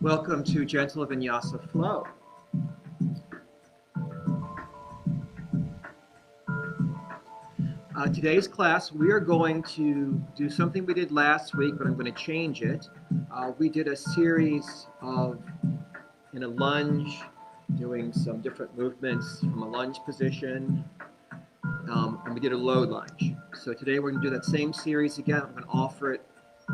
Welcome to Gentle Vinyasa Flow. Today's class, we are going to do something we did last week, but I'm going to change it. We did a series of, in a lunge, doing some different movements from a lunge position, and we did a low lunge. So today we're going to do that same series again. I'm going to offer it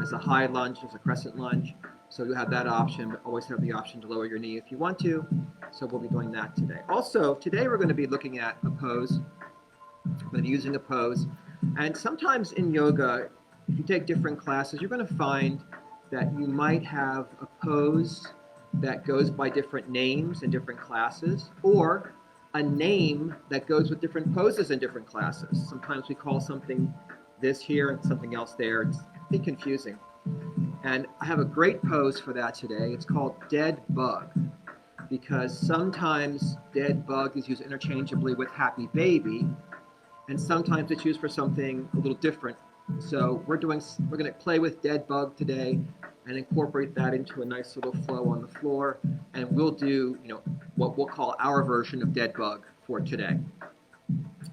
as a high lunge, as a crescent lunge. So you have that option, but always have the option to lower your knee if you want to. So we'll be doing that today. Also, today we're going to be looking at a pose. We're going to be using a pose. And sometimes in yoga, if you take different classes, you're going to find that you might have a pose that goes by different names in different classes, or a name that goes with different poses in different classes. Sometimes we call something this here and something else there. It's a bit confusing. And I have a great pose for that today. It's called dead bug, because sometimes dead bug is used interchangeably with happy baby, and sometimes it's used for something a little different. So we're going to play with dead bug today and incorporate that into a nice little flow on the floor. And we'll do, what we'll call our version of dead bug for today.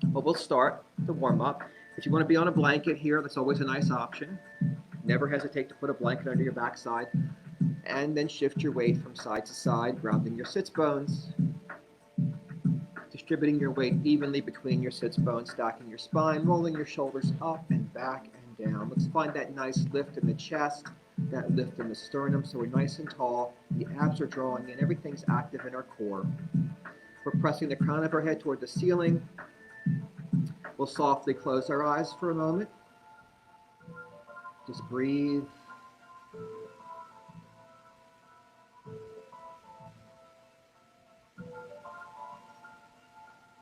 But we'll start the warm up. If you want to be on a blanket here, that's always a nice option. Never hesitate to put a blanket under your backside, and then shift your weight from side to side, grounding your sits bones, distributing your weight evenly between your sits bones, stacking your spine, rolling your shoulders up and back and down. Let's find that nice lift in the chest, that lift in the sternum, so we're nice and tall. The abs are drawing in, everything's active in our core. We're pressing the crown of our head toward the ceiling. We'll softly close our eyes for a moment. Just breathe.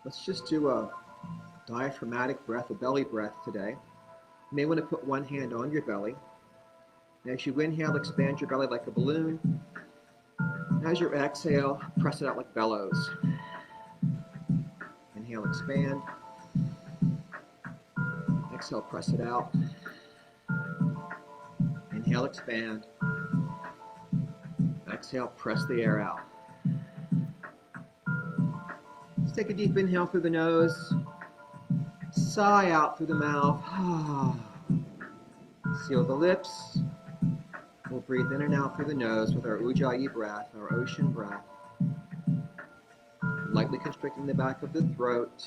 Let's just do a diaphragmatic breath, a belly breath today. You may want to put one hand on your belly. And as you inhale, expand your belly like a balloon. As you exhale, press it out like bellows. Inhale, expand. Exhale, press it out. Inhale, expand. Exhale, press the air out. Let's take a deep inhale through the nose. Sigh out through the mouth. Seal the lips. We'll breathe in and out through the nose with our Ujjayi breath, our ocean breath. Lightly constricting the back of the throat.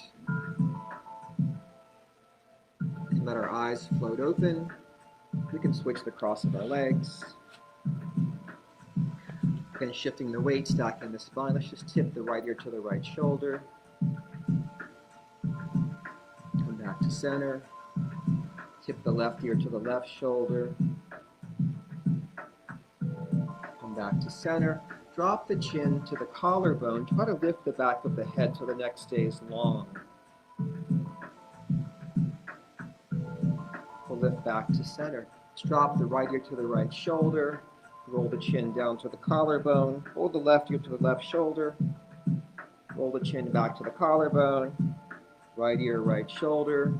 And let our eyes float open. We can switch the cross of our legs. Again, shifting the weight, stacking the spine. Let's just tip the right ear to the right shoulder. Come back to center. Tip the left ear to the left shoulder. Come back to center. Drop the chin to the collarbone. Try to lift the back of the head so the neck stays long. We'll lift back to center. Let's drop the right ear to the right shoulder. Roll the chin down to the collarbone. Roll the left ear to the left shoulder. Roll the chin back to the collarbone. Right ear, right shoulder.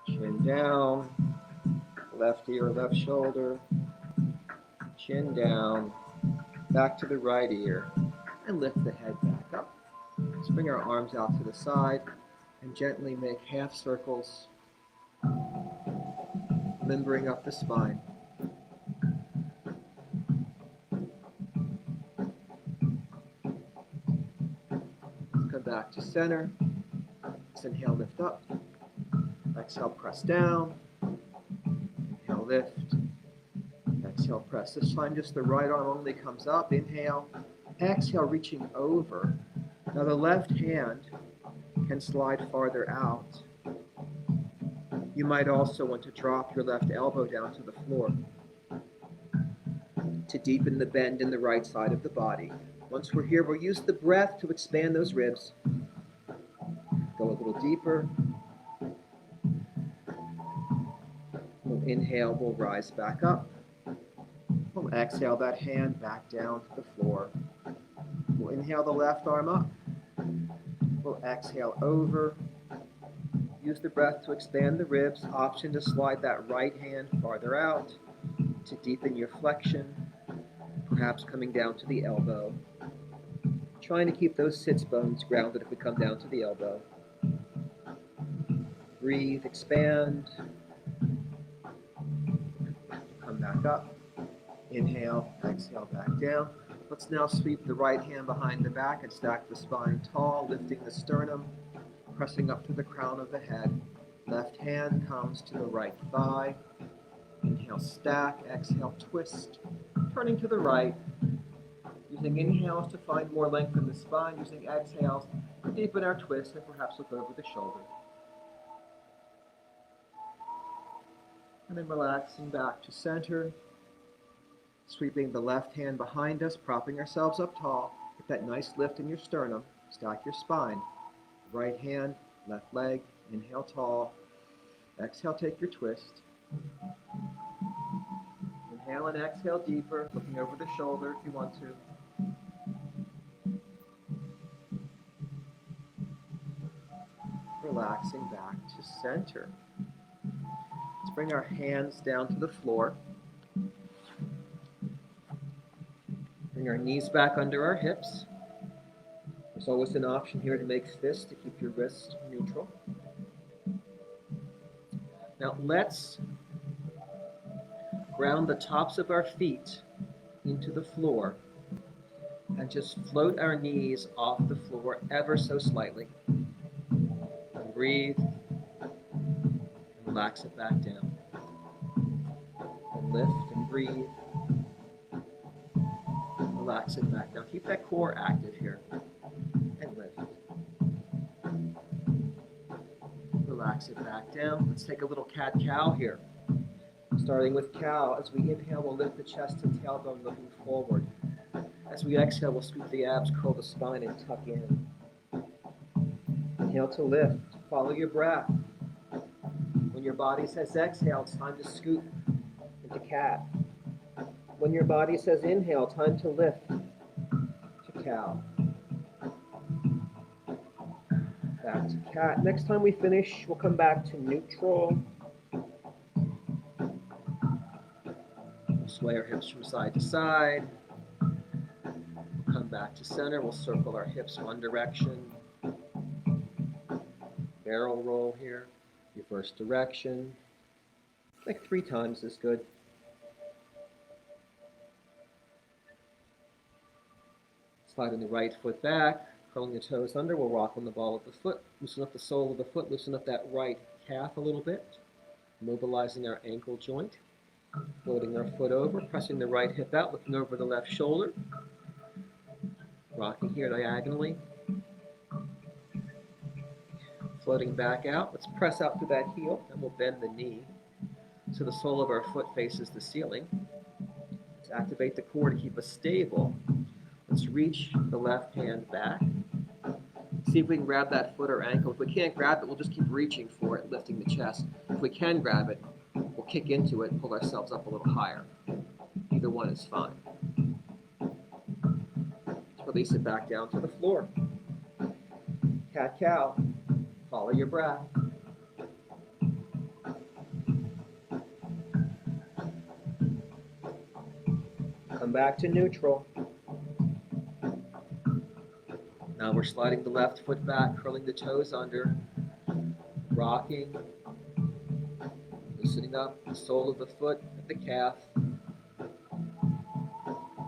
Chin down. Left ear, left shoulder. Chin down. Back to the right ear. And lift the head back up. Let's bring our arms out to the side and gently make half circles, limbering up the spine. Come back to center. Let's inhale, lift up. Exhale, press down. Inhale, lift. Exhale, press. This time just the right arm only comes up. Inhale. Exhale, reaching over. Now the left hand can slide farther out. You might also want to drop your left elbow down to the floor to deepen the bend in the right side of the body. Once we're here, we'll use the breath to expand those ribs. Go a little deeper. We'll inhale, we'll rise back up. We'll exhale that hand back down to the floor. We'll inhale the left arm up. We'll exhale over. Use the breath to expand the ribs. Option to slide that right hand farther out to deepen your flexion. perhaps coming down to the elbow. Trying to keep those sits bones grounded if we come down to the elbow. Breathe, expand. Come back up. Inhale, exhale, back down. Let's now sweep the right hand behind the back and stack the spine tall, lifting the sternum, pressing up to the crown of the head. Left hand comes to the right thigh. Inhale, stack. Exhale, twist. Turning to the right. Using inhales to find more length in the spine. Using exhales to deepen our twist and perhaps look over the shoulder. And then relaxing back to center. Sweeping the left hand behind us, propping ourselves up tall. Get that nice lift in your sternum. Stack your spine. Right hand, left leg. Inhale tall. Exhale, take your twist. Inhale and exhale deeper, looking over the shoulder if you want to. Relaxing back to center. Let's bring our hands down to the floor. Bring our knees back under our hips. There's always an option here to make fists to keep your wrists neutral. Now let's ground the tops of our feet into the floor and just float our knees off the floor ever so slightly. And breathe and relax it back down. And lift and breathe. Relax it back down. Keep that core active here. And lift. Relax it back down. Let's take a little cat-cow here. Starting with cow, as we inhale, we'll lift the chest and tailbone looking forward. As we exhale, we'll scoop the abs, curl the spine, and tuck in. Inhale to lift. Follow your breath. When your body says exhale, it's time to scoop into cat. When your body says inhale, time to lift to cow. Back to cat. Next time we finish, we'll come back to neutral. We'll sway our hips from side to side. We'll come back to center. We'll circle our hips one direction. Barrel roll here. Reverse direction. Like 3 times is good. Sliding the right foot back, curling the toes under. We'll rock on the ball of the foot. Loosen up the sole of the foot. Loosen up that right calf a little bit. Mobilizing our ankle joint. Floating our foot over, pressing the right hip out, looking over the left shoulder. Rocking here diagonally. Floating back out. Let's press out through that heel, and we'll bend the knee so the sole of our foot faces the ceiling. Let's activate the core to keep us stable. Let's reach the left hand back. See if we can grab that foot or ankle. If we can't grab it, we'll just keep reaching for it, lifting the chest. If we can grab it, we'll kick into it and pull ourselves up a little higher. Either one is fine. Let's release it back down to the floor. Cat-cow. Follow your breath. Come back to neutral. Now we're sliding the left foot back, curling the toes under, rocking, loosening up the sole of the foot at the calf.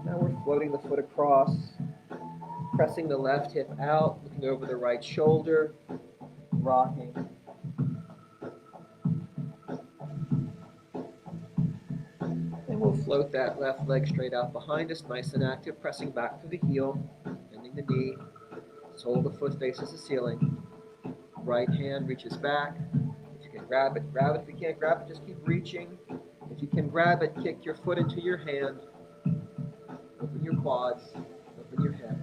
Now we're floating the foot across, pressing the left hip out, looking over the right shoulder, rocking. And we'll float that left leg straight out behind us, nice and active, pressing back through the heel, bending the knee. Sole of the foot faces the ceiling. Right hand reaches back. If you can grab it, grab it. If you can't grab it, just keep reaching. If you can grab it, kick your foot into your hand. Open your quads. Open your hip.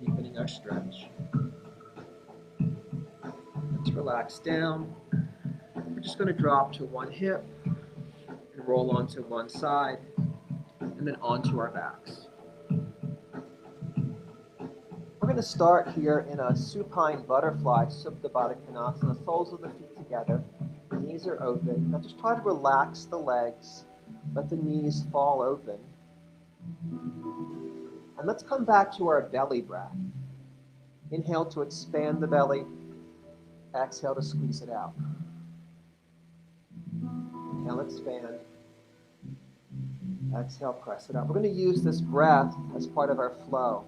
Deepening our stretch. Let's relax down. We're just going to drop to one hip and roll onto one side. And then onto our backs. We're going to start here in a supine butterfly, Supta Baddha Konasana, soles of the feet together. Knees are open. Now just try to relax the legs. Let the knees fall open. And let's come back to our belly breath. Inhale to expand the belly. Exhale to squeeze it out. Inhale, expand. Exhale, press it out. We're going to use this breath as part of our flow.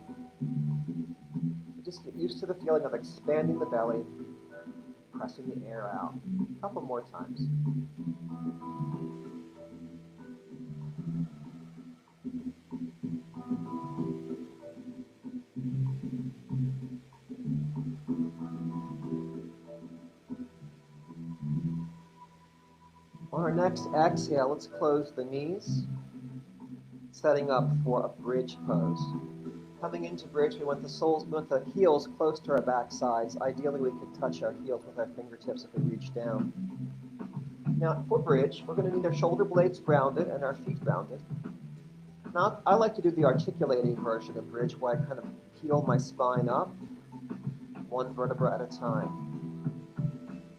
Just get used to the feeling of expanding the belly, pressing the air out. A couple more times. On our next exhale, let's close the knees, setting up for a bridge pose. Coming into bridge, we want the heels close to our back sides. Ideally, we could touch our heels with our fingertips if we reach down. Now, for bridge, we're going to need our shoulder blades grounded and our feet grounded. Now, I like to do the articulating version of bridge, where I kind of peel my spine up, one vertebra at a time.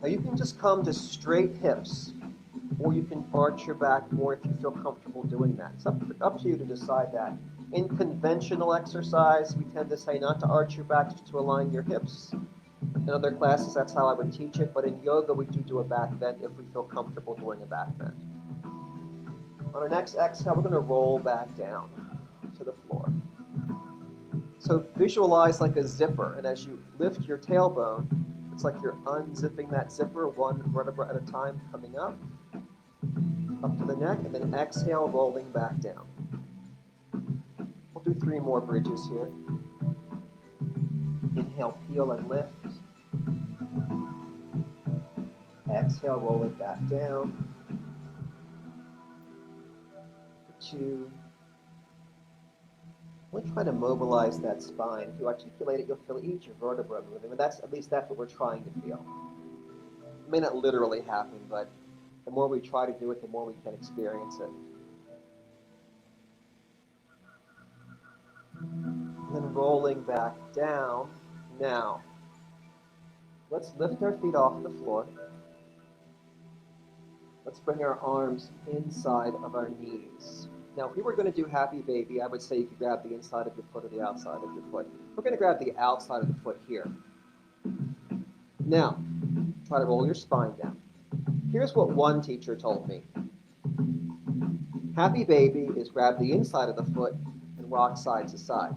Now, you can just come to straight hips, or you can arch your back more if you feel comfortable doing that. It's up to you to decide that. In conventional exercise, we tend to say not to arch your back, just to align your hips. In other classes, that's how I would teach it, but in yoga, we do a back bend if we feel comfortable doing a back bend. On our next exhale, we're going to roll back down to the floor. So visualize like a zipper, and as you lift your tailbone, it's like you're unzipping that zipper one vertebra at a time, coming up to the neck, and then exhale, rolling back down. We'll do 3 more bridges here. Inhale, peel and lift. Exhale, roll it back down. 2. Really try to mobilize that spine. If you articulate it, you'll feel each vertebra moving. And at least that's what we're trying to feel. It may not literally happen, but the more we try to do it, the more we can experience it. And then rolling back down. Now, let's lift our feet off the floor. Let's bring our arms inside of our knees. Now, if we were going to do Happy Baby, I would say you could grab the inside of your foot or the outside of your foot. We're going to grab the outside of the foot here. Now, try to roll your spine down. Here's what one teacher told me. Happy Baby is grab the inside of the foot and rock side to side.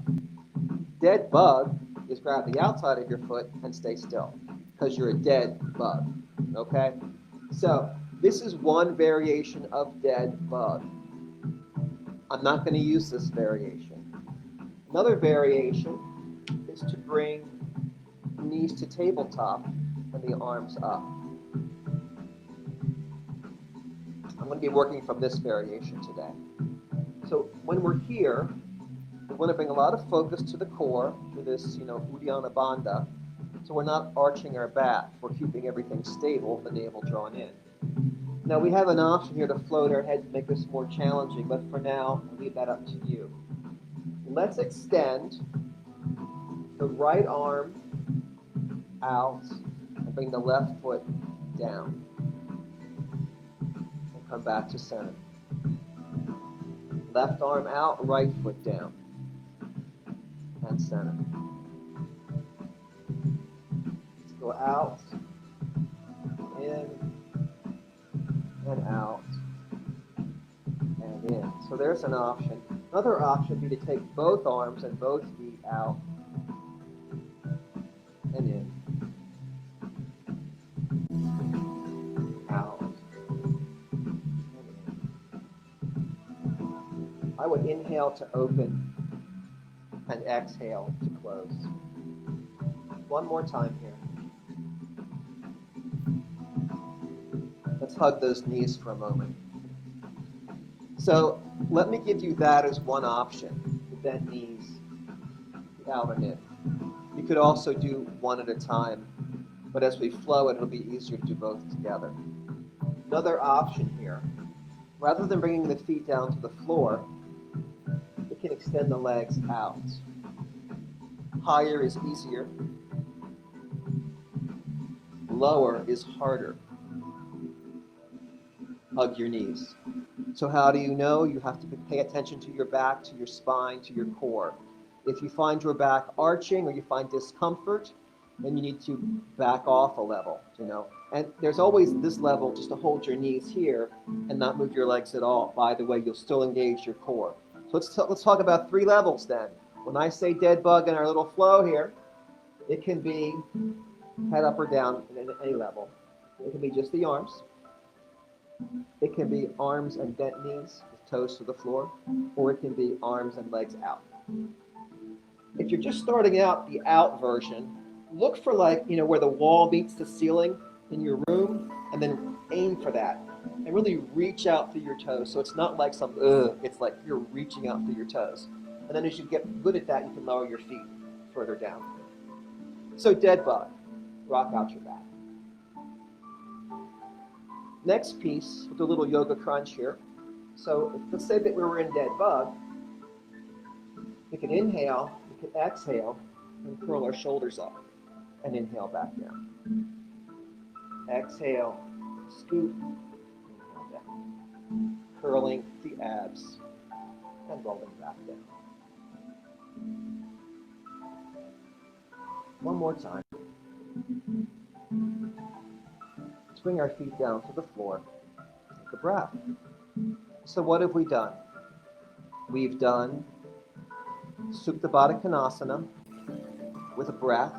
Dead Bug is grab the outside of your foot and stay still, because you're a dead bug, okay? So, this is one variation of dead bug. I'm not going to use this variation. Another variation is to bring knees to tabletop and the arms up. I'm going to be working from this variation today. So when we're here, we want to bring a lot of focus to the core, to this, Uddiyana Bandha. So we're not arching our back. We're keeping everything stable, the navel drawn in. Now, we have an option here to float our head to make this more challenging, but for now, I'll leave that up to you. Let's extend the right arm out and bring the left foot down. And come back to center. Left arm out, right foot down. And center. Let's go out, in, and out, and in. So there's an option. Another option would be to take both arms and both feet out and in. Out and in. I would inhale to open and exhale to close. One more time here. Let's hug those knees for a moment. So let me give you that as one option, the bent knees, the out and in. You could also do one at a time, but as we flow, it'll be easier to do both together. Another option here, rather than bringing the feet down to the floor, we can extend the legs out. Higher is easier. Lower is harder. hug your knees. So how do you know? You have to pay attention to your back, to your spine, to your core. If you find your back arching or you find discomfort, then you need to back off a level, you know. And there's always this level just to hold your knees here and not move your legs at all. By the way, you'll still engage your core. So let's talk about 3 levels then. When I say dead bug in our little flow here, it can be head up or down at any level. It can be just the arms. It can be arms and bent knees with toes to the floor, or it can be arms and legs out. If you're just starting out the out version, look for where the wall meets the ceiling in your room, and then aim for that. And really reach out through your toes. So it's not like it's like you're reaching out through your toes. And then as you get good at that, you can lower your feet further down. So dead bug, rock out your back. Next piece, we'll do a little yoga crunch here. So let's say that we were in dead bug. We can inhale, we can exhale, and curl our shoulders up. And inhale back down. Exhale, scoop, inhale down. Curling the abs and rolling back down. One more time. Swing our feet down to the floor. Take a breath. So what have we done? We've done Supta Baddha Konasana with a breath.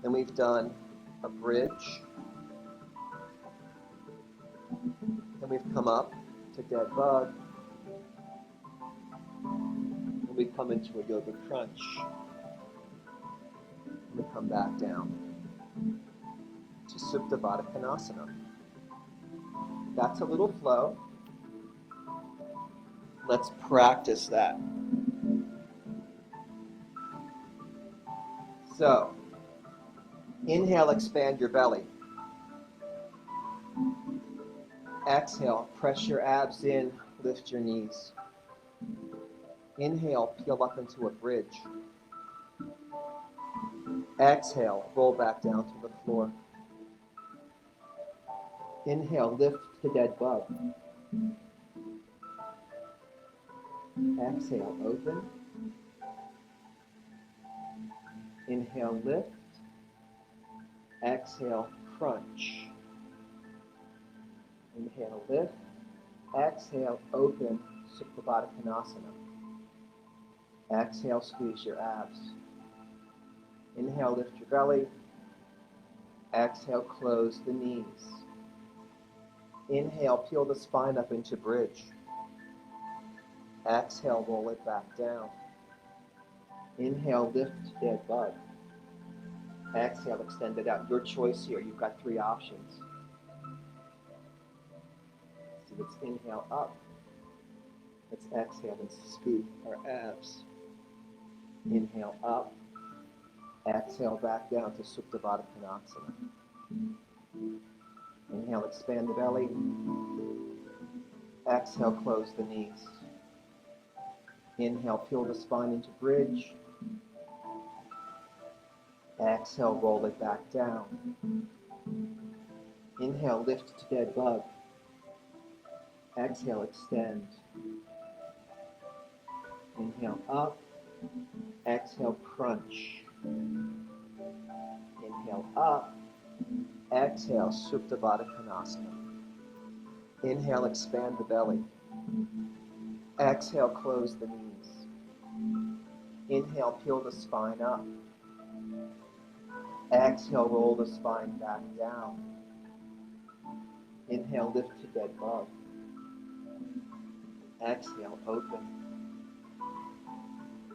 Then we've done a bridge. Then we've come up to dead bug. Then we come into a yoga crunch. And we come back down to Supta Baddha Konasana. That's a little flow. Let's practice that. So, inhale, expand your belly. Exhale, press your abs in, lift your knees. Inhale, peel up into a bridge. Exhale, roll back down to the floor. Inhale, lift to dead bug. Exhale, open. Inhale, lift. Exhale, crunch. Inhale, lift. Exhale, open, Supta Baddha Konasana. Exhale, squeeze your abs. Inhale, lift your belly. Exhale, close the knees. Inhale, peel the spine up into bridge. Exhale, roll it back down. Inhale, lift dead bug. Exhale, extend it out. Your choice here. You've got 3 options. So let's inhale up. Let's exhale and scoop our abs. Inhale up. Exhale back down to Supta Baddha Konasana. Inhale, expand the belly. Exhale, close the knees. Inhale, peel the spine into bridge. Exhale, roll it back down. Inhale, lift to dead bug. Exhale, extend. Inhale, up. Exhale, crunch. Inhale, up. Exhale, Supta Baddha Konasana. Inhale, expand the belly. Exhale, close the knees. Inhale, peel the spine up. Exhale, roll the spine back down. Inhale, lift to dead bug. Exhale, open.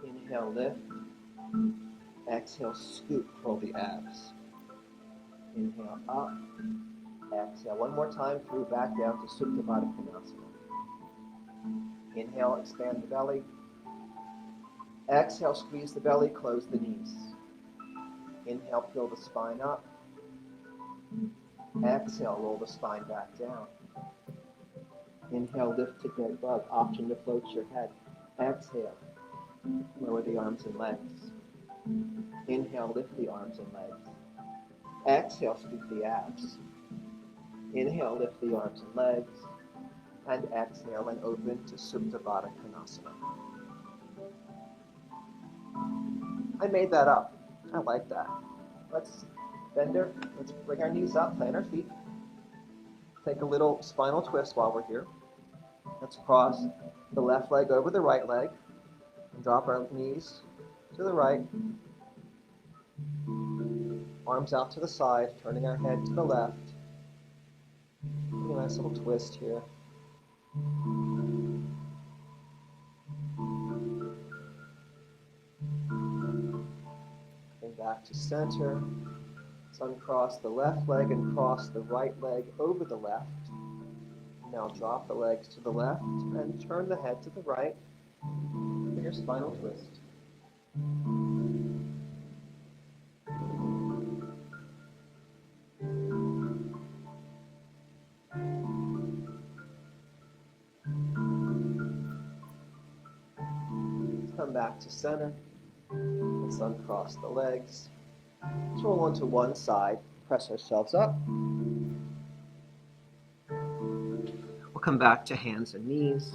Inhale, lift. Exhale, scoop, curl the abs. Inhale, up. Exhale, one more time through, back down to Supta Baddha Konasana. Inhale, expand the belly. Exhale, squeeze the belly, close the knees. Inhale, peel the spine up. Exhale, roll the spine back down. Inhale, lift to dead bug. Option to float your head. Exhale, lower the arms and legs. Inhale, lift the arms and legs. Exhale, scoop the abs. Inhale, lift the arms and legs. And exhale and open to Supta Baddha Konasana. I made that up. I like that. Let's bring our knees up, plant our feet. Take a little spinal twist while we're here. Let's cross the left leg over the right leg and drop our knees to the right. Arms out to the side, turning our head to the left. A nice little twist here. Bring back to center. Let's uncross the left leg and cross the right leg over the left. Now drop the legs to the left and turn the head to the right for your spinal twist. Let's come back to center. Let's uncross the legs. Let's roll onto one side, press ourselves up. We'll come back to hands and knees.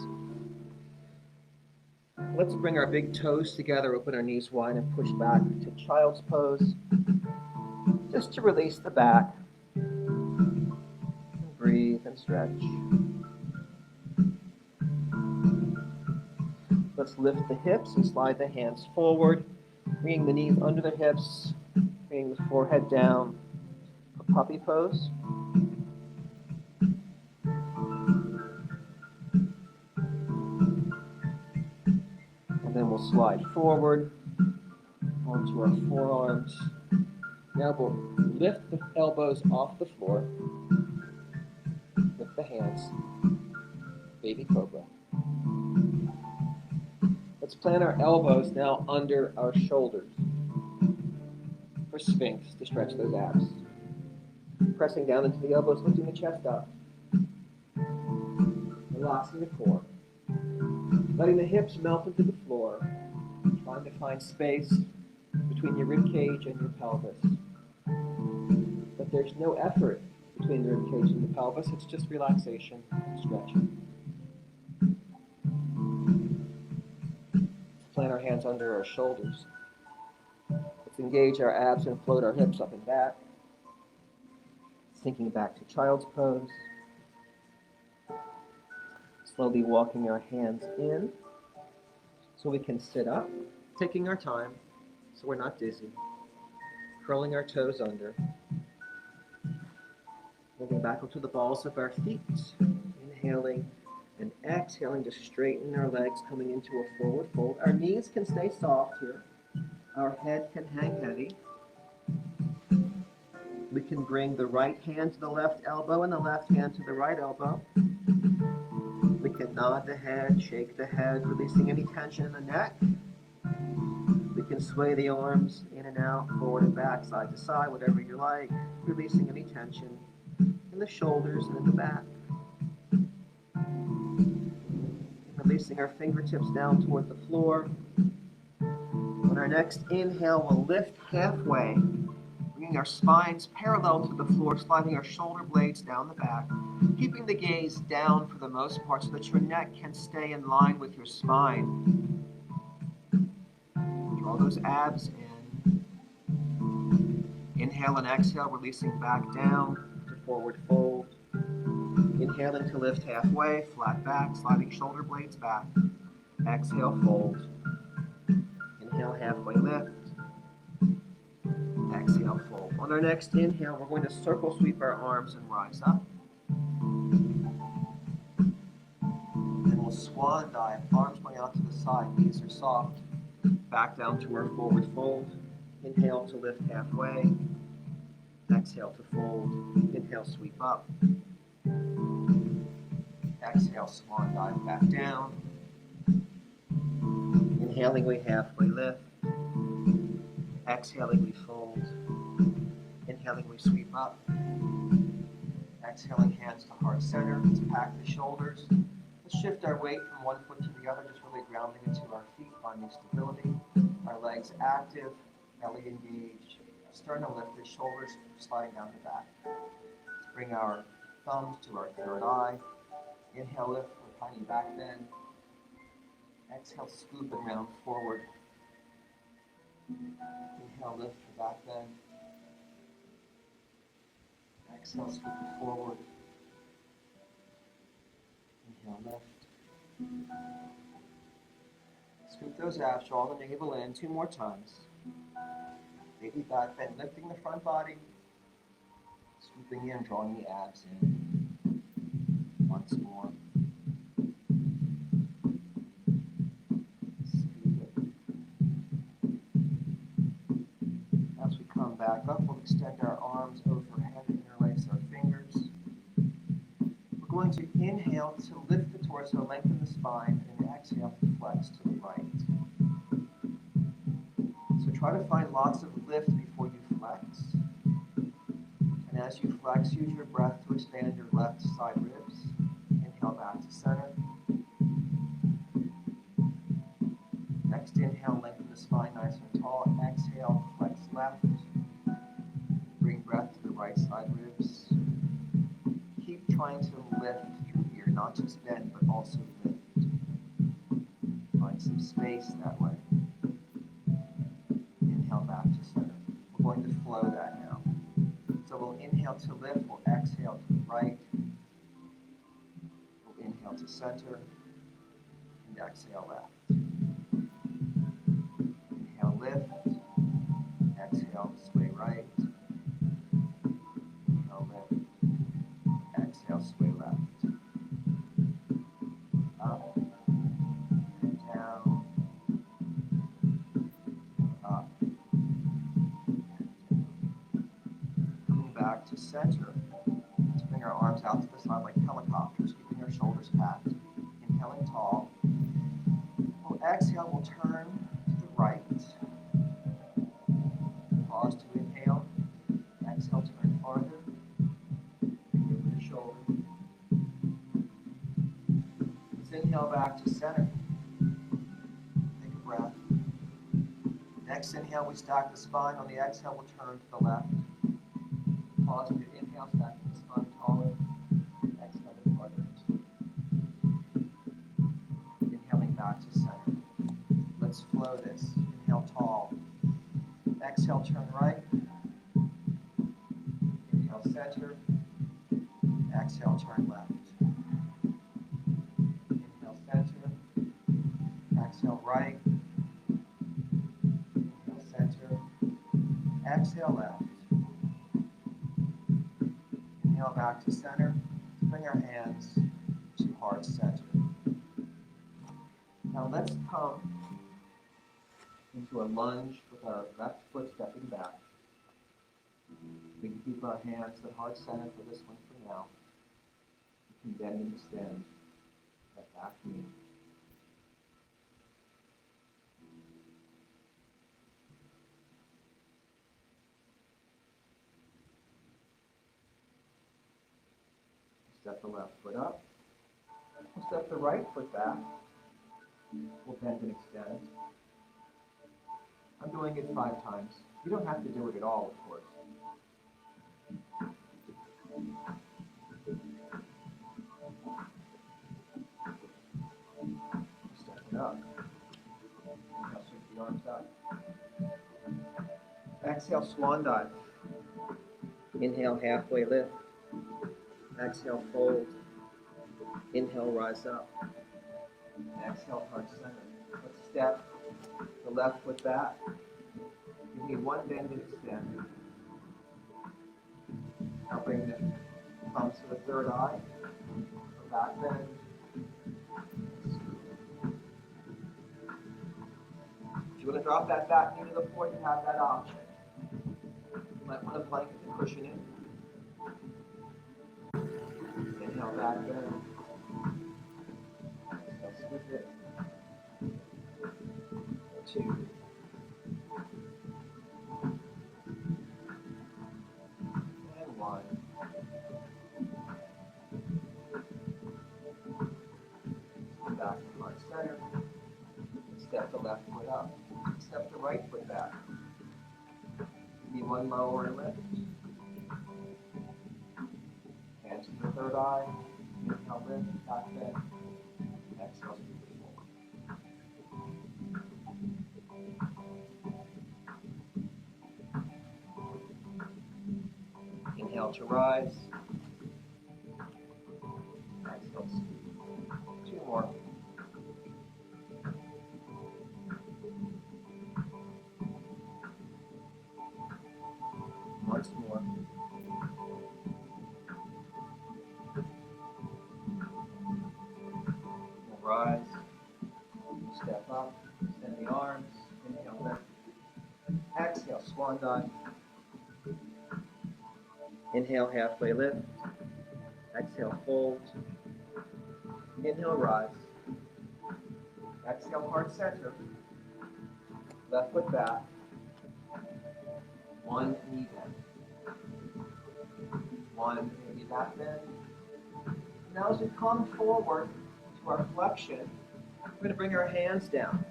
Let's bring our big toes together, open our knees wide and push back to child's pose. Just to release the back. And breathe and stretch. Let's lift the hips and slide the hands forward, bringing the knees under the hips, bringing the forehead down for puppy pose. And then we'll slide forward onto our forearms. Now we'll lift the elbows off the floor with the hands. Baby Cobra. Let's plant our elbows now under our shoulders for Sphinx to stretch those abs. Pressing down into the elbows, lifting the chest up. Relaxing the core. Letting the hips melt into the floor. Trying to find space between your rib cage and your pelvis. But there's no effort between the rib cage and the pelvis. It's just relaxation, stretching. Plant our hands under our shoulders. Let's engage our abs and float our hips up and back. Sinking back to child's pose. Slowly walking our hands in so we can sit up, taking our time so we're not dizzy. Curling our toes under. Moving back onto the balls of our feet. Inhaling and exhaling to straighten our legs, coming into a forward fold. Our knees can stay soft here. Our head can hang heavy. We can bring the right hand to the left elbow and the left hand to the right elbow. We can nod the head, shake the head, releasing any tension in the neck. We can sway the arms in and out, forward and back, side to side, whatever you like, releasing any tension in the shoulders and in the back. Releasing our fingertips down toward the floor. On our next inhale, we'll lift halfway, bringing our spines parallel to the floor, sliding our shoulder blades down the back, keeping the gaze down for the most part so that your neck can stay in line with your spine. Draw those abs in. Inhale and exhale, releasing back down to forward fold. Inhaling to lift halfway, flat back, sliding shoulder blades back. Exhale, fold. Inhale, halfway lift. Exhale, fold. On our next inhale, we're going to circle sweep our arms and rise up. And we'll swan dive, arms going out to the side, knees are soft. Back down to our forward fold. Inhale to lift halfway. Exhale to fold. Inhale, sweep up. Exhale, swan dive back down. Inhaling, we halfway lift. Exhaling, we fold. Inhaling, we sweep up. Exhaling, hands to heart center. Let's pack the shoulders. Let's shift our weight from one foot to the other, just really grounding into our feet, finding stability. Our legs active, belly engaged. Sternum lifted, shoulders sliding down the back. Let's bring our thumbs to our third eye. Inhale, lift for tiny back bend. Exhale, scoop and round forward. Inhale, lift for back bend. Exhale, scoop it forward. Inhale, lift. Scoop those abs, draw the navel in 2 more times. Baby back bend, lifting the front body. Scooping in, drawing the abs in. Once more. Scoop it. As we come back up, we'll extend our arms overhead and interlace our fingers. We're going to inhale to lift the torso, lengthen the spine, and exhale to flex to the right. So try to find lots of lift before you flex. And as you flex, use your breath to expand your left side ribs. Inhale back to center. Next inhale, lengthen the spine nice and tall. Exhale, flex left. Bring breath to the right side ribs. Keep trying to lift through here, not just bend, but also lift. Find some space that way. Inhale back to center. We're going to flow that now. So we'll inhale to lift, we'll exhale to the right. We'll inhale to center, and exhale left. Inhale, lift. Exhale, sway right. Inhale, lift. Exhale, sway left. Up and down. Up and down. Coming back to center. Let's bring our arms out to the side like helicopters, keeping our shoulders packed. Inhaling tall. We'll exhale, we'll turn to the right. Pause to inhale. Exhale, turn farther. Bring over the shoulder. Let's inhale back to center. Take a breath. Next inhale, we stack the spine. On the exhale, we'll turn to the left. Pause with your inhale, stacking the spine taller. Exhale to farther. Inhaling back to center. Let's flow this. Inhale tall. Exhale, turn right. Inhale, center. Exhale, turn left. Inhale, center. Exhale, right. Inhale, center. Exhale, left. Inhale, back to center. Bring our hands to heart center. Now let's come into a lunge with our left foot stepping back. We can keep our hands at heart center for this one for now. We can bend and extend that back knee. Step the left foot up. We'll step the right foot back. We'll bend and extend. I'm doing it 5 times. You don't have to do it at all, of course. Step it up. Now sweep the arms up. Exhale, swan dive. Inhale, halfway lift. Exhale, fold. Inhale, rise up. Exhale, heart center. Let's step the left foot back. You need 1 bend and extend. Now bring the thumbs to the third eye. Back bend. If you want to drop that back knee to the floor, you have that option. You might want to blanket and cushion it. Inhale, back bend. Exhale, scoop it. 2. And 1. Back to heart center. Step the left foot up. Step the right foot back. You need 1 lower lift. Hands to the third eye. Inhale, lift, back bend. Exhale, scoot forward. Inhale to rise. Exhale, scoot. Two more. Once more. We'll rise. Step up. Extend the arms. Inhale, lift. Exhale, swan dive. Inhale, halfway lift. Exhale, fold. Inhale, rise. Exhale, heart center. Left foot back. One knee bend. One maybe back bend. Now as we come forward to our flexion, we're going to bring our hands down.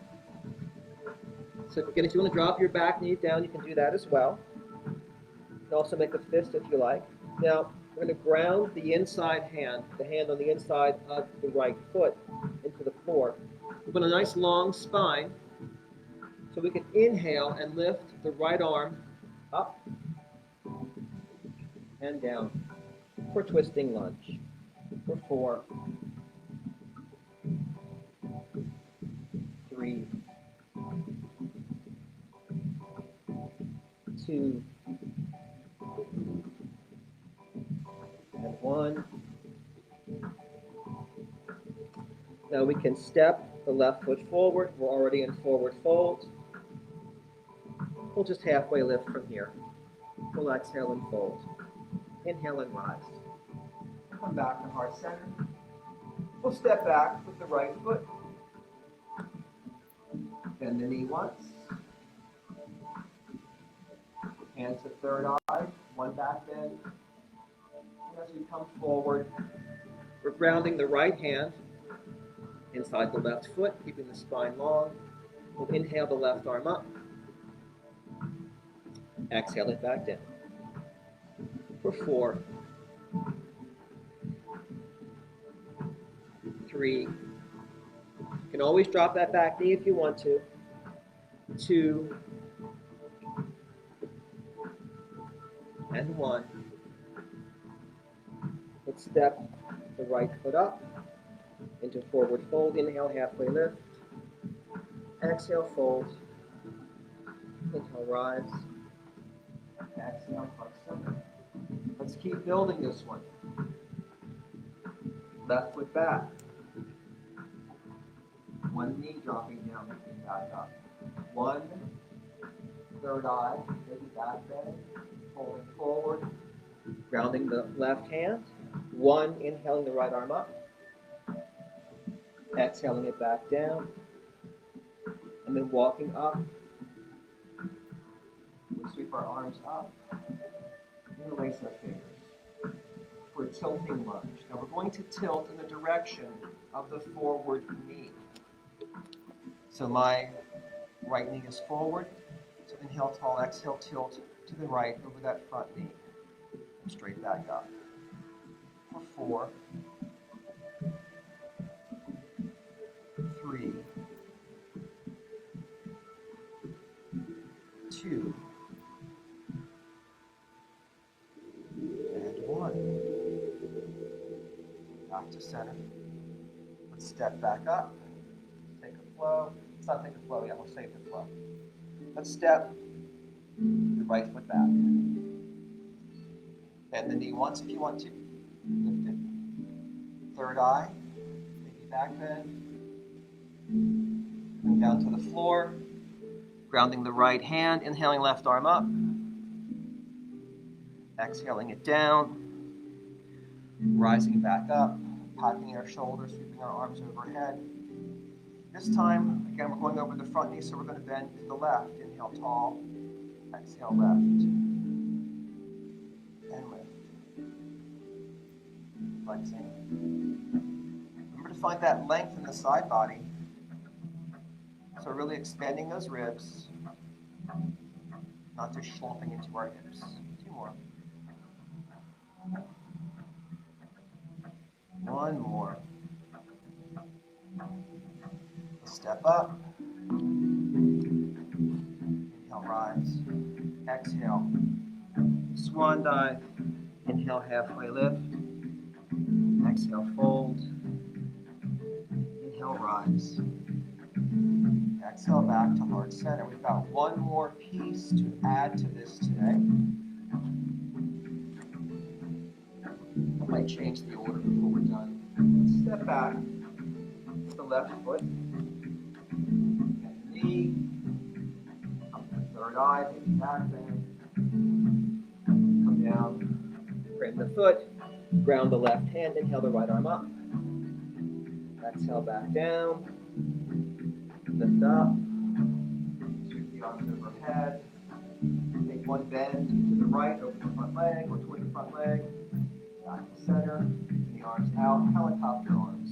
So again, if you want to drop your back knee down, you can do that as well. You can also make a fist if you like. Now, we're going to ground the inside hand, the hand on the inside of the right foot, into the floor. We want a nice long spine, so we can inhale and lift the right arm up and down for twisting lunge. For 4, 3, 2, and 1. Now we can step the left foot forward. We're already in forward fold. We'll just halfway lift from here. We'll exhale and fold. Inhale and rise. Come back to heart center. We'll step back with the right foot. Bend the knee once. Hands to third eye. One back bend. And as we come forward, we're grounding the right hand inside the left foot, keeping the spine long. We'll inhale the left arm up. Exhale it back down. For 4, 3. You can always drop that back knee if you want to. 2, and 1. Let's step the right foot up into forward fold. Inhale, halfway lift. Exhale, fold. Inhale, rise. Exhale, heart center. Let's keep building this one. Left foot back. One knee dropping down, lifting back up. 1, third eye, maybe back bend, pulling forward, grounding the left hand. 1, inhaling the right arm up, exhaling it back down, and then walking up. We sweep our arms up, and release our fingers for a tilting lunge. Now we're going to tilt in the direction of the forward knee. So my right knee is forward. So inhale, tall, exhale, tilt to the right over that front knee. And straight back up. For 4, 3, 2, and 1. Back to center. Let's step back up. Take a flow. Let's not take a flow yet. We'll save the flow. Let's step the right foot back. Bend the knee once if you want to. Lift it. Third eye. Maybe back bend. Coming down to the floor. Grounding the right hand. Inhaling left arm up. Exhaling it down. Rising back up. Packing our shoulders, sweeping our arms overhead. This time, again, we're going over the front knee, so we're going to bend to the left. Inhale, tall. Exhale, left. And lift. Flexing. Remember to find that length in the side body. So really expanding those ribs, not just slumping into our hips. 2 more. up. Inhale, rise. Exhale, swan dive. Inhale, halfway lift. Exhale, fold. Inhale, rise. Exhale, back to heart center. We've got one more piece to add to this today. I might change the order before we're done. Let's step back with the left foot. Bend the knee. Up to the third eye, maybe back bend. Come down. Frame the foot. Ground the left hand. Inhale the right arm up. Exhale, back down. Lift up. Sweep the arms overhead. Take one bend to the right over the front leg or toward the front leg. Back to center. The arms out. Helicopter arms.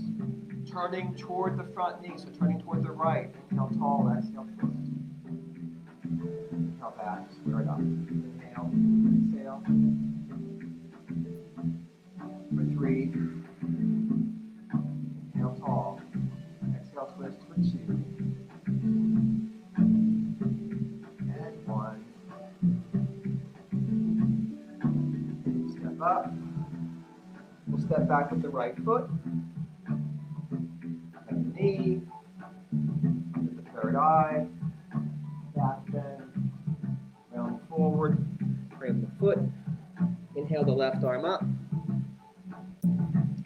Turning toward the front knee, so turning toward the right. Inhale tall, exhale twist. Inhale back, square it up. Inhale, exhale. For 3. Inhale tall. Exhale twist for 2. And 1. Step up. We'll step back with the right foot. Bend the knee. Under the third eye. Back bend. Round forward. Frame the foot. Inhale the left arm up.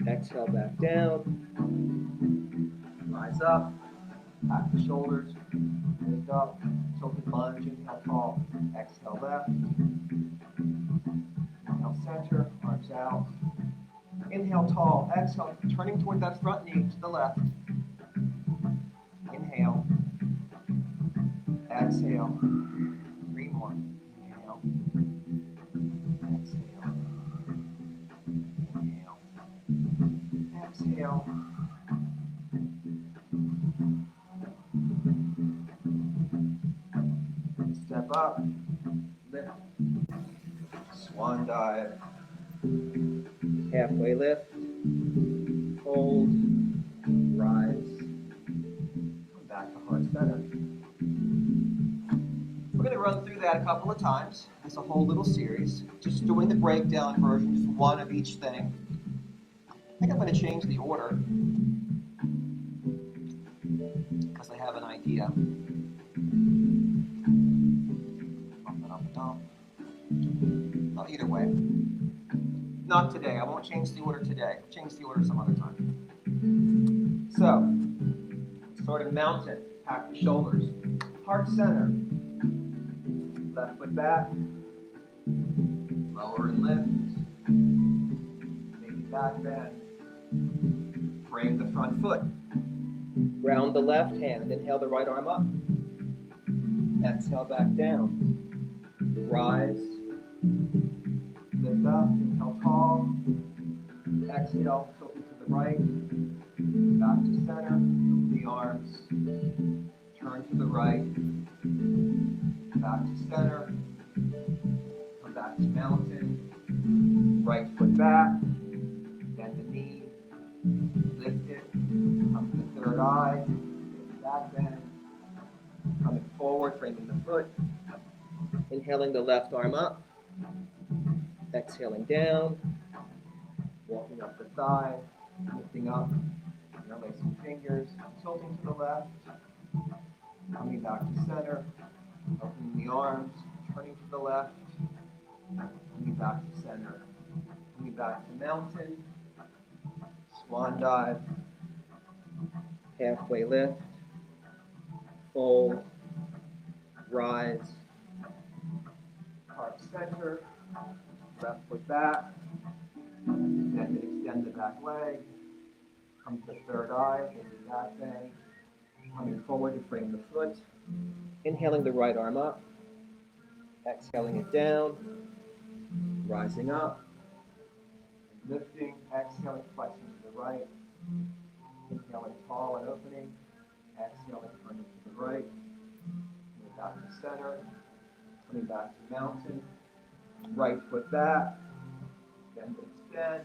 Exhale back down. Rise up. Back the shoulders. Lift up. Tilted lunge. Inhale tall. Exhale left. Inhale center. Arms out. Inhale tall. Exhale. Turning toward that front knee to the left. Inhale. Exhale. 3 more. Inhale. Exhale. Inhale. Exhale. Step up. Lift. Swan dive. Halfway lift. Hold. Rise. Come back to heart center. We're going to run through that a couple of times. It's a whole little series. Just doing the breakdown version, just one of each thing. I think I'm going to change the order because I have an idea. No, either way. Not today. I won't change the order today. I'll change the order some other time. So, start in mountain. Pack the shoulders. Heart center. Left foot back. Lower and lift. Maybe back bend. Frame the front foot. Ground the left hand. Inhale the right arm up. Exhale back down. Rise. Lift up. Inhale tall. Exhale. Tilting to the right. Back to center. Open the arms. Turn to the right. Back to center. Come back to mountain. Right foot back. Bend the knee. Lift it. Come to the third eye. Back bend. Coming forward, framing the foot. Inhaling the left arm up. Exhaling down. Walking up the thigh. Lifting up. Interlacing fingers. Tilting to the left. Coming back to center. Opening the arms. Turning to the left. Coming back to center. Coming back to mountain. Swan dive. Halfway lift. Fold. Rise. Heart center. Left foot back. Bend and extend the back leg. Come to the third eye. Maybe back bend. Coming forward to frame the foot. Inhaling the right arm up. Exhaling it down. Rising up. Lifting. Exhaling, flexing to the right. Inhaling tall and opening. Exhaling, turning to the right. Coming back to center. Coming back to mountain. Right foot back. Bend and extend.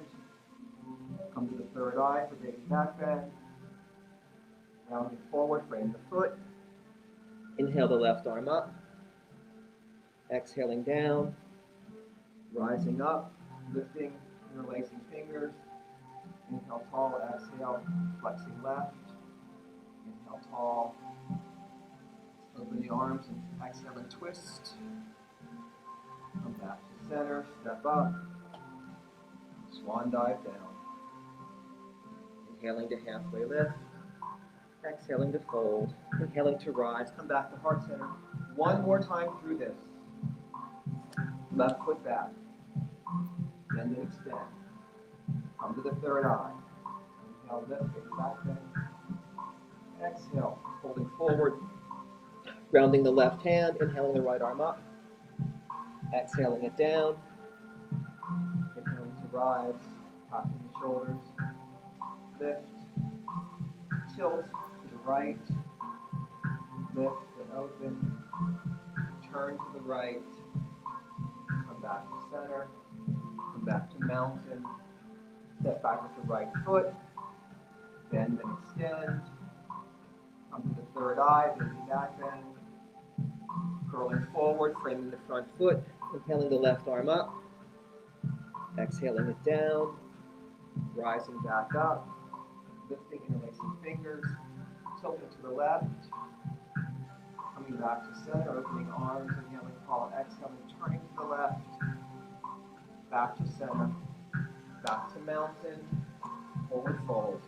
Come to the third eye for baby back bend. Rounding forward, frame the foot. Inhale the left arm up. Exhaling down. Rising up. Lifting, interlacing fingers. Inhale tall, exhale, flexing left. Inhale tall. Open the arms and exhale and twist. Come back to center, step up. Swan dive down. Inhaling to halfway lift. Exhaling to fold. Inhaling to rise. Come back to heart center. One more time through this. Left foot back. Bend and extend. Come to the third eye. Inhale, lift, face back bend. Exhale, folding forward. Grounding the left hand. Inhaling the right arm up. Exhaling it down. Inhaling to rise. Tapping the shoulders. Lift. Tilt to the right. Lift and open. Turn to the right. Come back to center. Come back to mountain. Step back with the right foot. Bend and extend. Come to the third eye, bending back bend. Curling forward, framing the front foot. Inhaling the left arm up. Exhaling it down. Rising back up. Lifting, interlacing fingers. Tilting to the left. Coming back to center, opening arms, inhaling, tall, exhaling, turning to the left. Back to center. Back to mountain. Forward fold.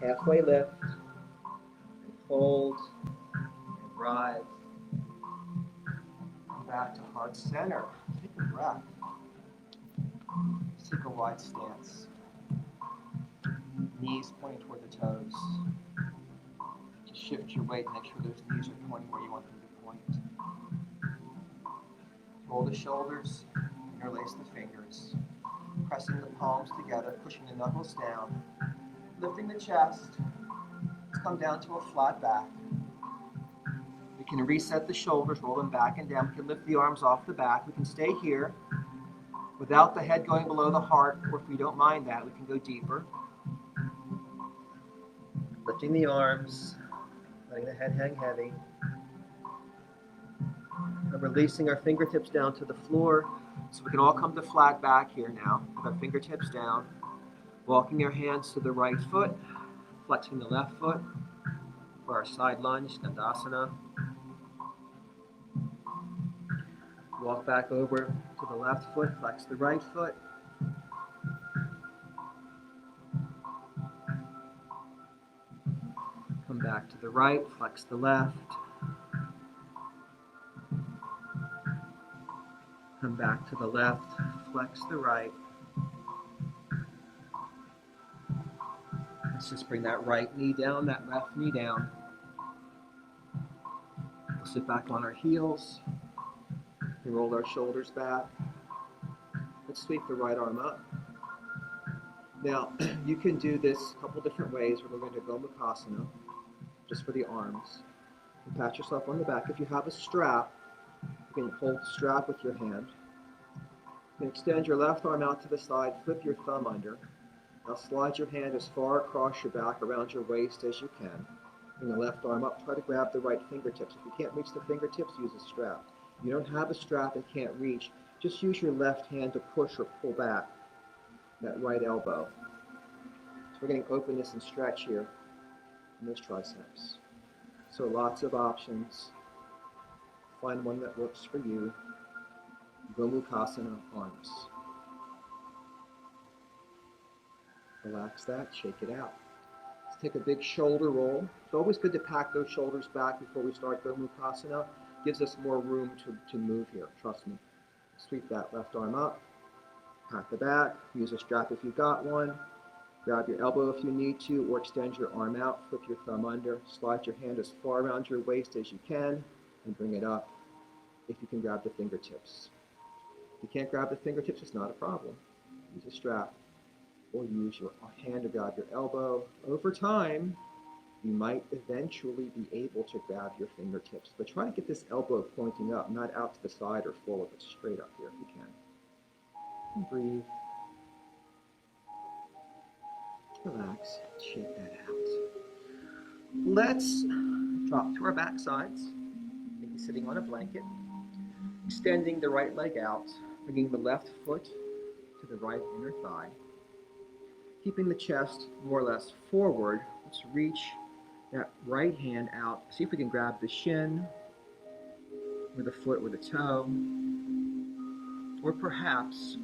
Halfway lift. And hold. And rise. Come back to heart center. Take a breath. Just take a wide stance. Knees pointing toward the toes. Just shift your weight, make sure those knees are pointing where you want them to point. Roll the shoulders, interlace the fingers. Pressing the palms together, pushing the knuckles down. Lifting the chest. Let's come down to a flat back. We can reset the shoulders, roll them back and down. We can lift the arms off the back. We can stay here without the head going below the heart, or if we don't mind that, we can go deeper. Lifting the arms, letting the head hang heavy. And releasing our fingertips down to the floor so we can all come to flat back here now with our fingertips down. Walking our hands to the right foot, flexing the left foot for our side lunge, Skandasana. Walk back over to the left foot, flex the right foot. Come back to the right, flex the left. Come back to the left, flex the right. Let's just bring that right knee down, that left knee down. We'll sit back on our heels. We roll our shoulders back. Let's sweep the right arm up. Now, you can do this a couple different ways. We're going to go Mukasana, just for the arms. And pat yourself on the back. If you have a strap, you can hold the strap with your hand. You can extend your left arm out to the side, flip your thumb under. Now slide your hand as far across your back around your waist as you can. Bring the left arm up, try to grab the right fingertips. If you can't reach the fingertips, use a strap. If you don't have a strap and can't reach, just use your left hand to push or pull back that right elbow. So we're getting openness and stretch here in those triceps. So lots of options. Find one that works for you. Gomukhasana, arms. Relax that, shake it out. Let's take a big shoulder roll. It's always good to pack those shoulders back before we start Gomukhasana. Gives us more room to move here, trust me. Sweep that left arm up, pat the back, use a strap if you've got one. Grab your elbow if you need to, or extend your arm out, flip your thumb under, slide your hand as far around your waist as you can, and bring it up if you can grab the fingertips. If you can't grab the fingertips, it's not a problem. Use a strap, or use your hand to grab your elbow. Over time, you might eventually be able to grab your fingertips, but try to get this elbow pointing up, not out to the side or forward, but straight up here if you can. And breathe. Relax, shake that out. let's drop to our back sides, maybe sitting on a blanket, extending the right leg out, bringing the left foot to the right inner thigh, keeping the chest more or less forward. Let's reach that right hand out. See if we can grab the shin, or the foot, or the toe, or perhaps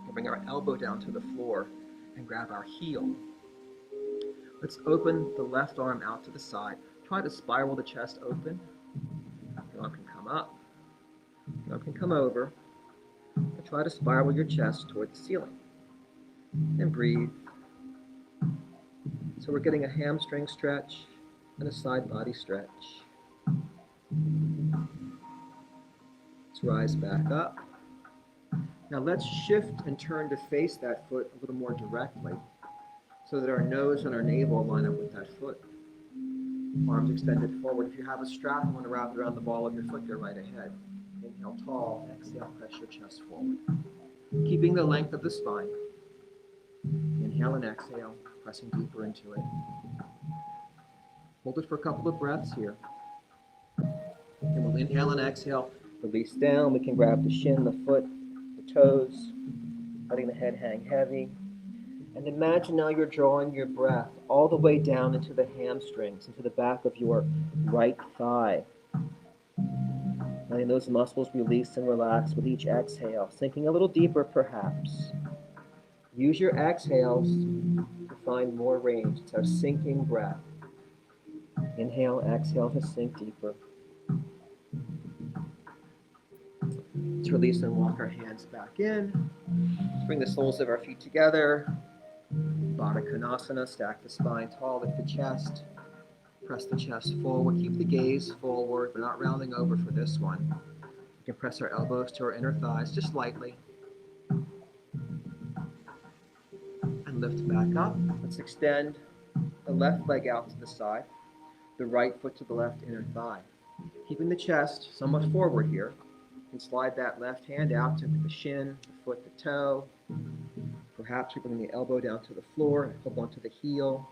we'll bring our elbow down to the floor and grab our heel. Let's open the left arm out to the side. Try to spiral the chest open. The arm can come up, the arm can come over. But try to spiral your chest toward the ceiling. And breathe. So we're getting a hamstring stretch and a side body stretch. Let's rise back up. Now let's shift and turn to face that foot a little more directly so that our nose and our navel line up with that foot. Arms extended forward. If you have a strap, you want to wrap it around the ball of your foot, go right ahead. Inhale tall, exhale, press your chest forward. Keeping the length of the spine. Inhale and exhale, pressing deeper into it. Hold it for a couple of breaths here. And we'll inhale and exhale, release down. We can grab the shin, the foot, the toes, letting the head hang heavy. And imagine now you're drawing your breath all the way down into the hamstrings, into the back of your right thigh. Letting those muscles release and relax with each exhale, sinking a little deeper perhaps. Use your exhales to find more range. It's our sinking breath. Inhale, exhale to sink deeper. Let's release and walk our hands back in. Let's bring the soles of our feet together. Baddha Konasana, stack the spine tall, lift the chest. Press the chest forward, keep the gaze forward. We're not rounding over for this one. We can press our elbows to our inner thighs just lightly. And lift back up. Let's extend the left leg out to the side, the right foot to the left inner thigh. Keeping the chest somewhat forward here. You can slide that left hand out to the shin, the foot, the toe. Perhaps we bring the elbow down to the floor, hold on to the heel.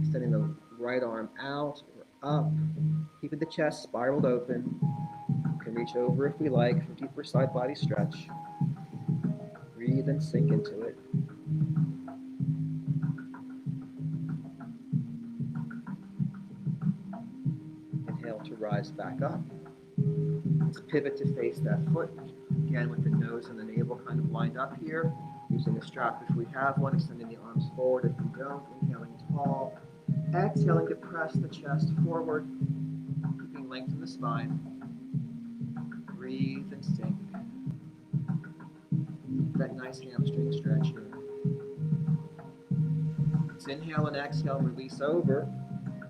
Extending the right arm out or up, keeping the chest spiraled open. You can reach over if we like for deeper side body stretch. Breathe and sink into it. Inhale to rise back up. Let's pivot to face that foot. Again with the nose and the navel kind of lined up here. Using a strap if we have one, extending the arms forward if we don't. Inhaling tall. Exhaling to press the chest forward, keeping length in the spine. Breathe and sink. That nice hamstring stretch here. Let's inhale and exhale, release over,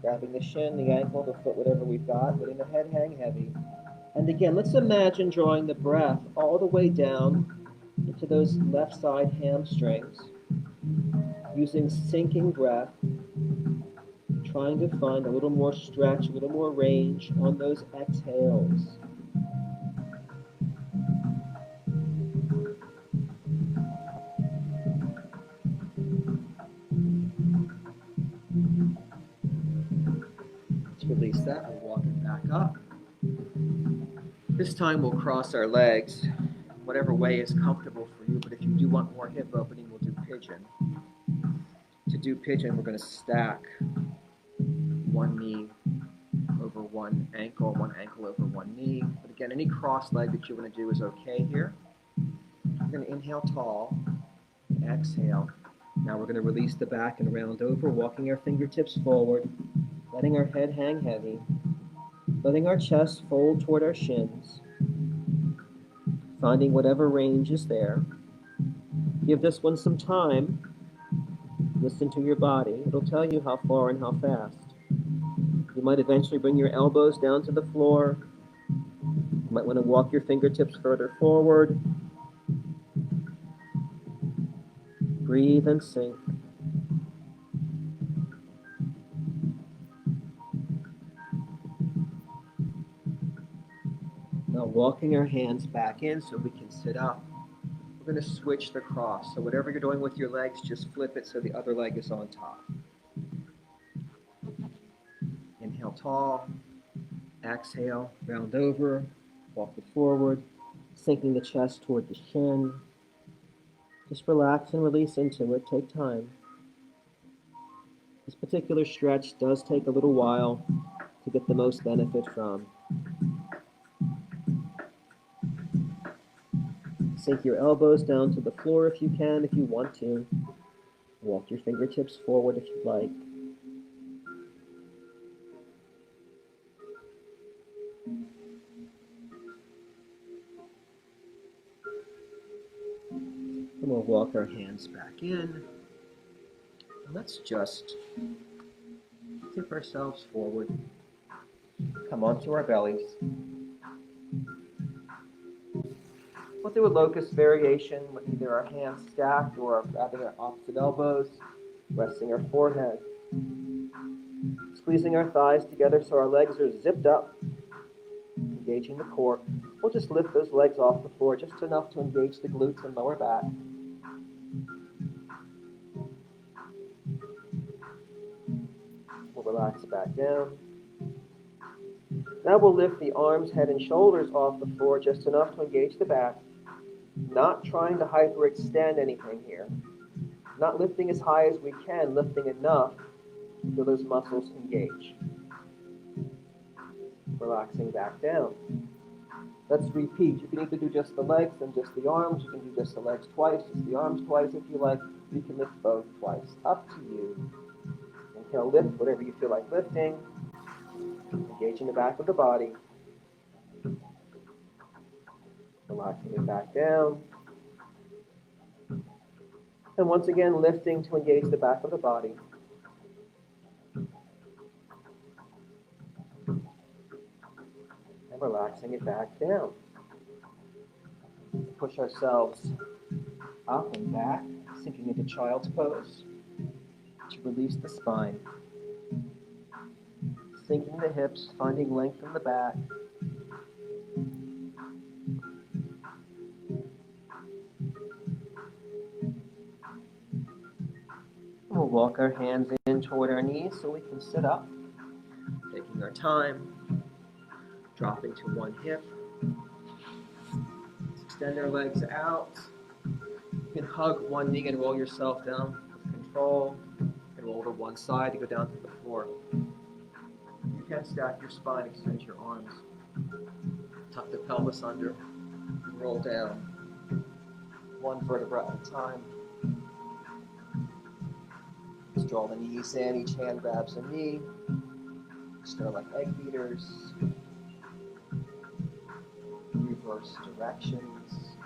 grabbing the shin, the ankle, the foot, whatever we've got, letting the head hang heavy. And again, let's imagine drawing the breath all the way down into those left side hamstrings, using sinking breath, trying to find a little more stretch, a little more range on those exhales. Let's release that. We'll walk it back up. This time we'll cross our legs, whatever way is comfortable for you, but if you do want more hip opening, we'll do pigeon. To do pigeon, we're going to stack one knee over one ankle over one knee. But again, any cross leg that you want to do is okay here. We're going to inhale tall, exhale. Now we're going to release the back and round over, walking our fingertips forward, letting our head hang heavy, letting our chest fold toward our shins, finding whatever range is there. Give this one some time. Listen to your body. It'll tell you how far and how fast. You might eventually bring your elbows down to the floor. You might want to walk your fingertips further forward. Breathe and sink. Now walking our hands back in so we can sit up. We're going to switch the cross. So whatever you're doing with your legs, just flip it so the other leg is on top. up tall. Exhale, round over, walk it forward, sinking the chest toward the shin. Just relax and release into it. Take time. This particular stretch does take a little while to get the most benefit from. Sink your elbows down to the floor if you can, if you want to. Walk your fingertips forward if you'd like. And we'll walk our hands back in. And let's just tip ourselves forward. Come onto our bellies. We'll do a locust variation with either our hands stacked or grabbing our opposite elbows, resting our forehead. Squeezing our thighs together so our legs are zipped up, engaging the core. We'll just lift those legs off the floor just enough to engage the glutes and lower back. We'll relax back down. Now we'll lift the arms, head, and shoulders off the floor just enough to engage the back. Not trying to hyperextend anything here. Not lifting as high as we can, lifting enough to feel those muscles engage. Relaxing back down. Let's repeat. You can either do just the legs and just the arms. You can do just the legs twice, just the arms twice if you like. You can lift both twice. Up to you. Inhale, lift whatever you feel like lifting. Engaging the back of the body. Relaxing it back down. And once again, lifting to engage the back of the body. And relaxing it back down. Push ourselves up and back, sinking into child's pose to release the spine. Sinking the hips, finding length in the back. We'll walk our hands in toward our knees so we can sit up, taking our time, dropping to one hip. Extend our legs out. You can hug one knee and roll yourself down with control, and roll to one side to go down to the floor. You can stack your spine, extend your arms, tuck the pelvis under, and roll down, one vertebra at a time. Just draw the knees in, each hand grabs a knee. Start like egg beaters. Reverse directions.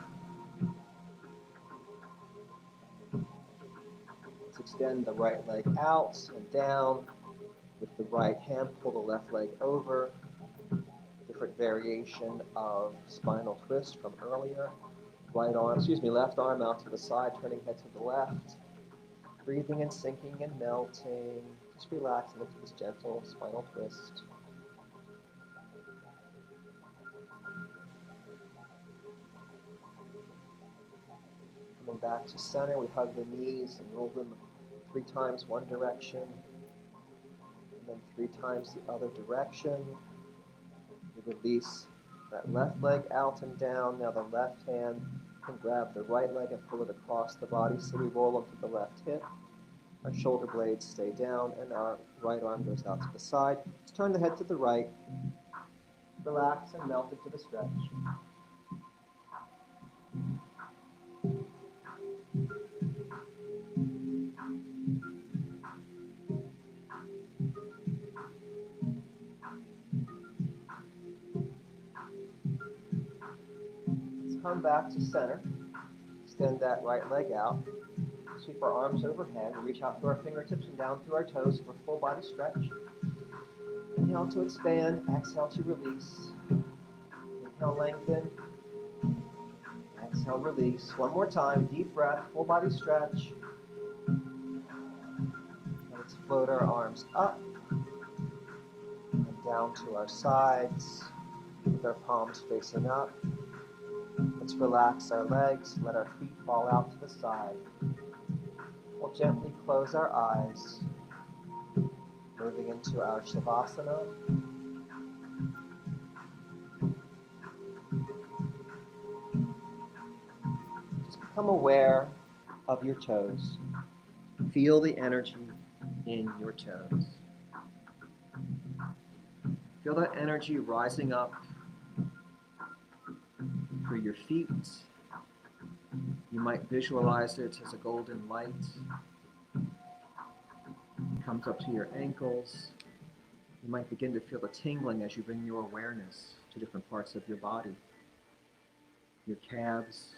Let's extend the right leg out and down. With the right hand, pull the left leg over. Different variation of spinal twist from earlier. Left arm out to the side, turning head to the left. Breathing and sinking and melting. Just relaxing into this gentle spinal twist. Coming back to center, we hug the knees and roll them 3 times one direction, and then 3 times the other direction. We release that left leg out and down. Now the left hand can grab the right leg and pull it across the body, so we roll them to the left hip. Our shoulder blades stay down, and our right arm goes out to the side. Let's turn the head to the right. Relax and melt into the stretch. Let's come back to center. Extend that right leg out. Sweep our arms overhead. Reach out through our fingertips and down through our toes for full body stretch. Inhale to expand. Exhale to release. Inhale, lengthen. Exhale, release. One more time. Deep breath. Full body stretch. Let's float our arms up and down to our sides with our palms facing up. Let's relax our legs. Let our feet fall out to the side. We'll gently close our eyes. Moving into our Shavasana. Just become aware of your toes. Feel the energy in your toes. Feel that energy rising up through your feet. You might visualize it as a golden light. It comes up to your ankles. You might begin to feel the tingling as you bring your awareness to different parts of your body. Your calves,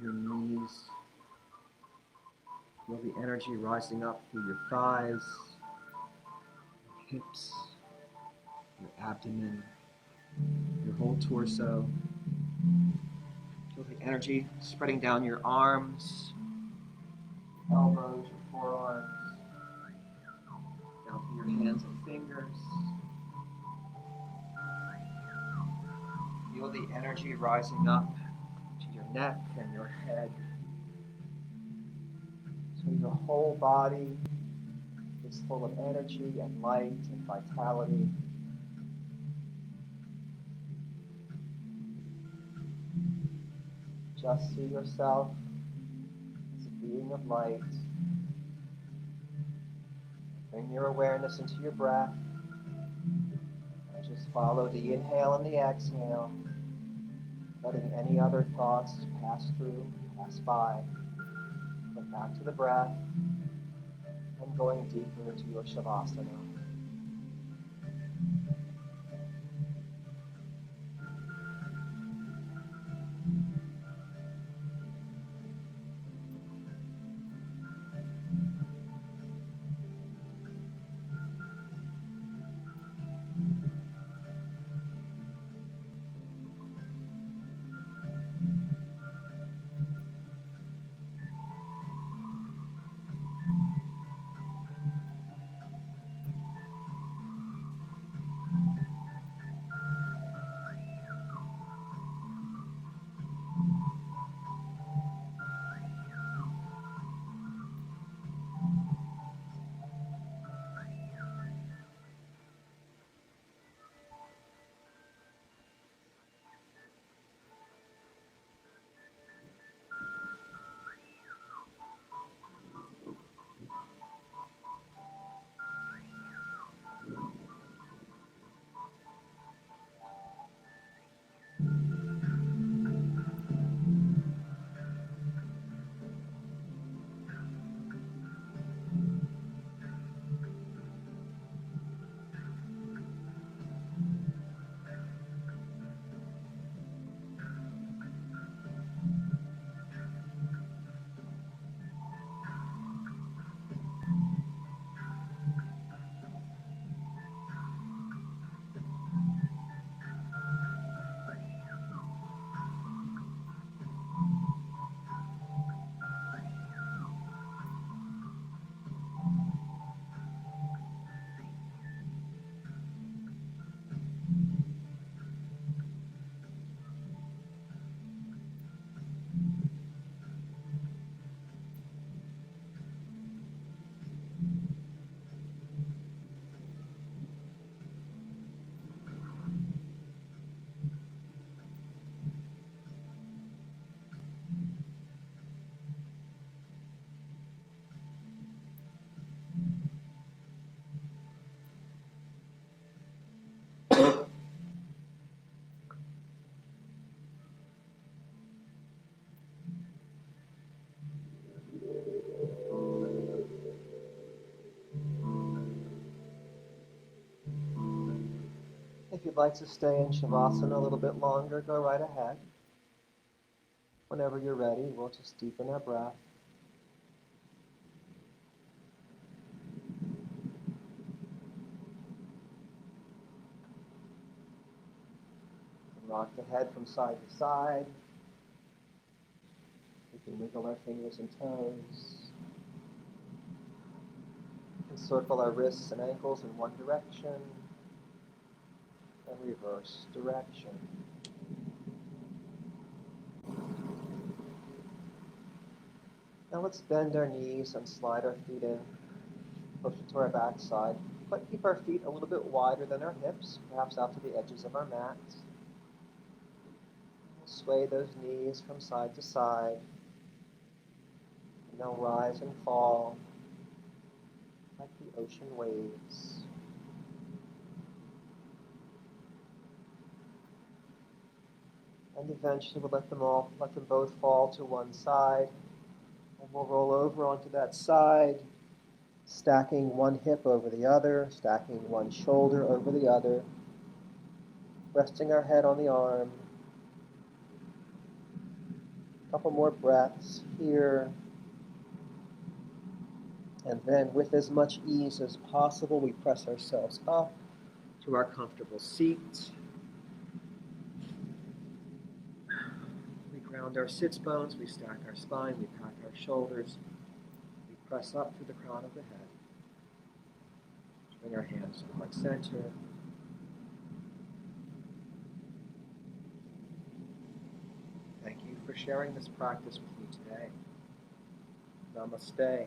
your knees. Feel the energy rising up through your thighs, your hips, your abdomen, your whole torso. Feel the energy spreading down your arms, your elbows, your forearms, down through your hands and fingers. Feel the energy rising up to your neck and your head. So your whole body is full of energy and light and vitality. Just see yourself as a being of light. Bring your awareness into your breath. And just follow the inhale and the exhale, letting any other thoughts pass through, pass by. Come back to the breath and going deeper into your Shavasana. If you'd like to stay in Shavasana a little bit longer, go right ahead. Whenever you're ready, we'll just deepen our breath. Rock the head from side to side. We can wiggle our fingers and toes. We can circle our wrists and ankles in one direction and reverse direction. Now let's bend our knees and slide our feet in. closer to our backside, but keep our feet a little bit wider than our hips, perhaps out to the edges of our mat. We'll sway those knees from side to side, and they'll rise and fall like the ocean waves. And eventually we'll let them both fall to one side, and we'll roll over onto that side, stacking one hip over the other, stacking one shoulder over the other, resting our head on the arm. A couple more breaths here. And then with as much ease as possible, we press ourselves up to our comfortable seat. We ground our sits bones, we stack our spine, we pack our shoulders, we press up to the crown of the head. Bring our hands to heart center. Thank you for sharing this practice with me today. Namaste.